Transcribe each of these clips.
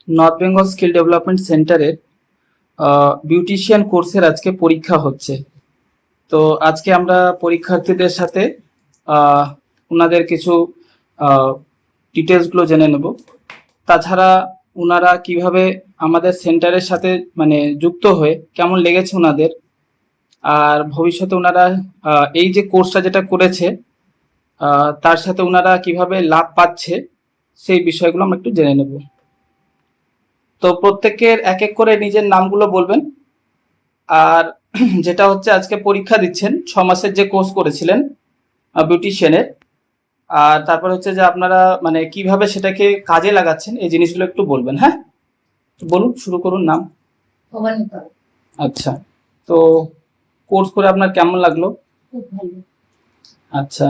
North Bengal skill development সেন্টারের beautician কোর্সের আজকে পরীক্ষা হচ্ছে। তো আজকে আমরা পরীক্ষার্থীদের সাথে ওনাদের কিছু ডিটেলসগুলো জেনে নেব। তাছাড়া ওনারা কিভাবে আমাদের সেন্টারের সাথে মানে যুক্ত হয়ে কেমন লেগেছে ওনাদের, আর ভবিষ্যতে ওনারা এই যে কোর্সটা যেটা করেছে তার সাথে ওনারা কিভাবে লাভ পাচ্ছে সেই বিষয়গুলো আমরা একটু জেনে নেব। তো প্রত্যেকের এক এক করে নিজের নামগুলো বলবেন। আর যেটা হচ্ছে আজকে পরীক্ষা দিচ্ছেন 6 মাসের যে কোর্স করেছিলেন বিউটিশিয়ানের, আর তারপর হচ্ছে যে আপনারা মানে কিভাবে সেটাকে কাজে লাগাচ্ছেন এই জিনিসগুলো একটু বলবেন। হ্যাঁ, বলুন, শুরু করুন। নাম? আচ্ছা, তো কোর্স করে আপনার কেমন লাগলো? খুব ভালো। আচ্ছা,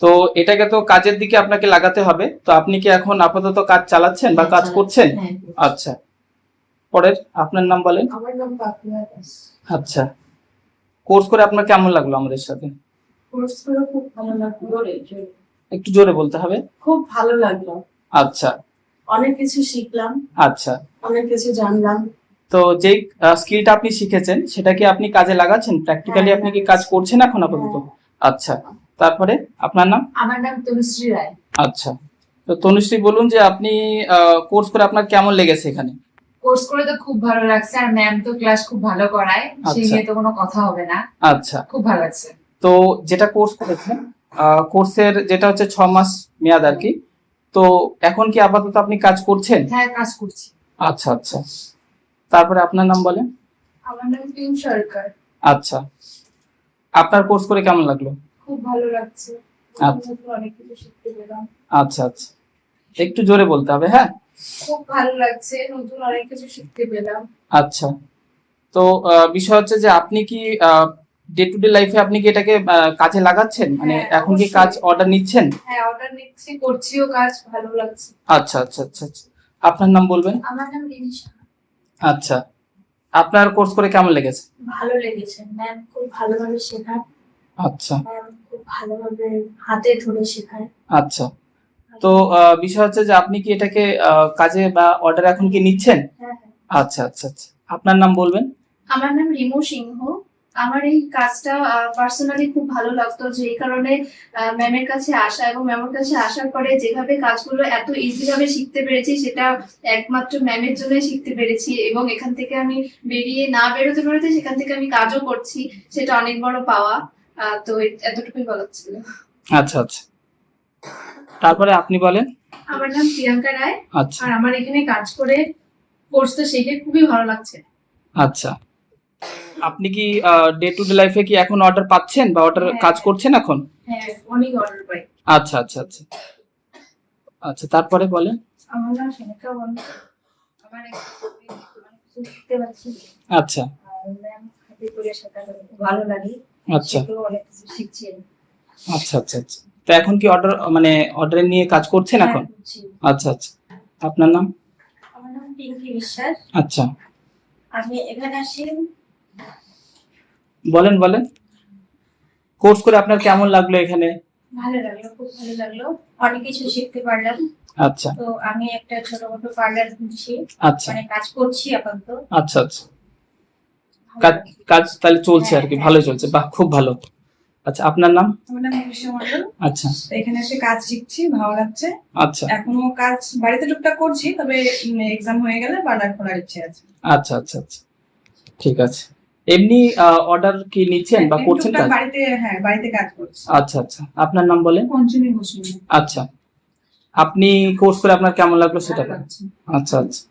তো এটাকে তো কাজের দিকে আপনাকে লাগাতে হবে। তো আপনি কি এখন আপাতত কাজ চালাচ্ছেন বা কাজ করছেন? আচ্ছা, পরের আপনার নাম বলেন। আমার নাম পাপিয়া দাস। আচ্ছা, কোর্স করে আপনার কেমন লাগলো আমাদের সাথে? কোর্স করে খুব ভালো লাগলো। একটু জোরে বলতে হবে। খুব ভালো লাগলো। আচ্ছা, অনেক কিছু শিখলাম। আচ্ছা, অনেক কিছু জানলাম। তো যেই স্কিলটা আপনি শিখেছেন সেটা কি আপনি কাজে লাগাচ্ছেন? প্র্যাকটিক্যালি আপনি কি কাজ করছেন এখন আপাতত? আচ্ছা, তারপরে আপনার নাম? আমার নাম তনুশ্রী রায়। আচ্ছা, তো তনুশ্রী বলুন যে আপনি কোর্স করে আপনার কেমন লেগেছে এখানে? কোর্স করে তো খুব ভালো লাগছে, আর ম্যাম তো ক্লাস খুব ভালো করায়, সেই আচ্ছা। নিয়ে তো কোনো কথা হবে না। আচ্ছা, খুব ভালো লাগছে। তো যেটা কোর্স করেছেন কোর্সের যেটা হচ্ছে 6 মাস মেয়াদ আর কি, তো এখন কি আপাতত আপনি কাজ করছেন? হ্যাঁ, কাজ করছি। আচ্ছা আচ্ছা, তারপরে আপনার নাম বলেন। আমার নাম পিউ সরকার। আচ্ছা, আপনার কোর্স করে কেমন লাগলো? খুব ভালো লাগছে। আচ্ছা। অনেক কিছু শিখতে পেলাম। আচ্ছা আচ্ছা, একটু জোরে বলতে হবে। হ্যাঁ, খুব ভালো লাগছে, নতুন অনেক কিছু শিখতে পেলাম। আচ্ছা, তো বিষয় হচ্ছে যে আপনি কি ডে টু ডে লাইফে আপনি কি এটাকে কাজে লাগাচ্ছেন? মানে হ্যাঁ, এখন কি অবশ্যই। কাজ অর্ডার নিচ্ছেন? হ্যাঁ, অর্ডার নিচ্ছি, করছিও কাজ, ভালো লাগছে। আচ্ছা আচ্ছা আচ্ছা আচ্ছা, আপনার নাম বলবেন। আমার নাম রিনিশা। আচ্ছা, আপনার কোর্স করে কেমন লেগেছে? ভালো লেগেছে। ম্যাম খুব ভালোভাবে শেখায়। আচ্ছা ম্যাম খুব ভালোভাবে হাতে ধরে শেখায়। আচ্ছা, তো বিষয় হচ্ছে যে আপনি কি এটাকে কাজে বা অর্ডার এখন কি নিচ্ছেন? হ্যাঁ। আচ্ছা আচ্ছা আচ্ছা, আপনার নাম বলবেন। আমার নাম রিমু সিংহ। আমার এই কাজটা পার্সোনালি খুব ভালো লাগতো, যেই কারণে ম্যামের কাছে আসা, এবং ম্যামের কাছে আসার পরে যেভাবে কাজগুলো এত ইজি ভাবে শিখতে পেরেছি সেটা একমাত্র ম্যামের জন্যই শিখতে পেরেছি। এবং এখান থেকে আমি বেরোতে বেরোতে সেখান থেকে আমি কাজও করছি, সেটা অনেক বড় পাওয়া। তো এতটুকুই বলার ছিল। আচ্ছা আচ্ছা, তারপরে আপনি বলেন। আমার নাম প্রিয়াঙ্কা রায়। আচ্ছা আর আমার এখানে কাজ করে কোর্সটা শিখে খুবই ভালো লাগছে। আচ্ছা, আপনি কি ডে টু ডে লাইফে কি এখন অর্ডার পাচ্ছেন বা অর্ডার হ্যাঁ। কাজ করছেন এখন? হ্যাঁ, অনেক অর্ডার পাই। আচ্ছা আচ্ছা আচ্ছা আচ্ছা, তারপরে বলেন। আমার নাম সনিকা বন্ধু। আমার কিছু শিখতে পারছি। আচ্ছা আর ম্যাম হাতে করে শেখানো খুব ভালো লাগে। আচ্ছা সেগুলো অনেক কিছু শিখছি আমি। আচ্ছা আচ্ছা আচ্ছা, তো এখন কি অর্ডার মানে অর্ডার নিয়ে কাজ করছেন এখন? হ্যাঁ, করছি। আচ্ছা আচ্ছা, আপনার নাম? আমার নাম পিঙ্কি বিশ্বাস। আচ্ছা, আমি এখানে আসি। বলেন বলেন, কোর্স করে আপনার কেমন লাগলো এখানে? ভালো লাগলো, খুব ভালো লাগলো। অনেক কিছু শিখতে পারলাম। আচ্ছা তো আমি একটা ছোটখাটো পার্লার খুলছি, আচ্ছা মানে কাজ করছি আপাতত। আচ্ছা আচ্ছা, কাজ কাজ তাহলে চলছে আর কি, হ্যাঁ, ভালো চলছে, বাহ খুব ভালো। আচ্ছা, আপনার নাম? আমার নাম মনীষা মণ্ডল। আচ্ছা এখানে এসে কাজ শিখছি, ভালো লাগছে। আচ্ছা এখনো কাজ বাড়িতে টুকটাক করছি, তবে এক্সাম হয়ে গেলে পার্লার খোলার ইচ্ছে আছে। আচ্ছা আচ্ছা আচ্ছা, ঠিক আছে। এমনি অর্ডার কি নিচ্ছেন বা এমনি করছেন টুকটাক কাজ? বাড়িতে কাজ করছি। আচ্ছা আচ্ছা, আপনার নাম বলেন। পঞ্চমী বসুন। আচ্ছা, আপনি কোর্স করে আপনার কেমন লাগলো সেটা ভালো বলেন। লাগছে। আচ্ছা আচ্ছা,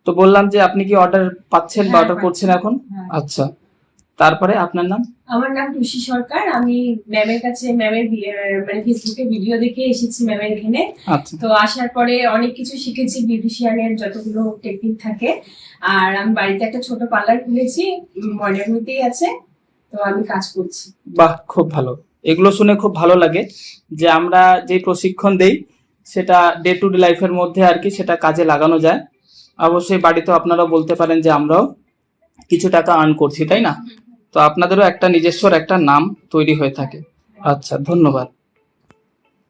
তো বললাম যে আপনি কি অর্ডার পাচ্ছেন বা হ্যাঁ, অর্ডার করছেন পাচ্ছি। এখন? হ্যাঁ। আচ্ছা, তারপরে আপনার নাম? আমার নাম টুসি সরকার। আমি ম্যামের কাছে ম্যামের মানে ফেসবুকে ভিডিও দেখে এসেছি ম্যামের এখানে। আচ্ছা তো আসার পরে অনেক কিছু শিখেছি, বিউটিশিয়ানের যতগুলো টেকনিক থাকে। আর আমি বাড়িতে একটা ছোট পার্লার খুলেছি, মডার্নিতেই আছে। তো আমি কাজ করছি। বাহ খুব ভালো, এগুলো শুনে খুব ভালো লাগে যে আমরা যে প্রশিক্ষণ দেই সেটা ডে টু ডে লাইফের মধ্যে আর কি সেটা কাজে লাগানো যায়। অবশ্যই বাড়িতেও আপনারা বলতে পারেন যে আমরাও কিছু টাকা আর্ন করছি, তাই না? তো আপনাদেরও একটা নিজস্ব একটা নাম তৈরি হয়ে থাকে। আচ্ছা, ধন্যবাদ।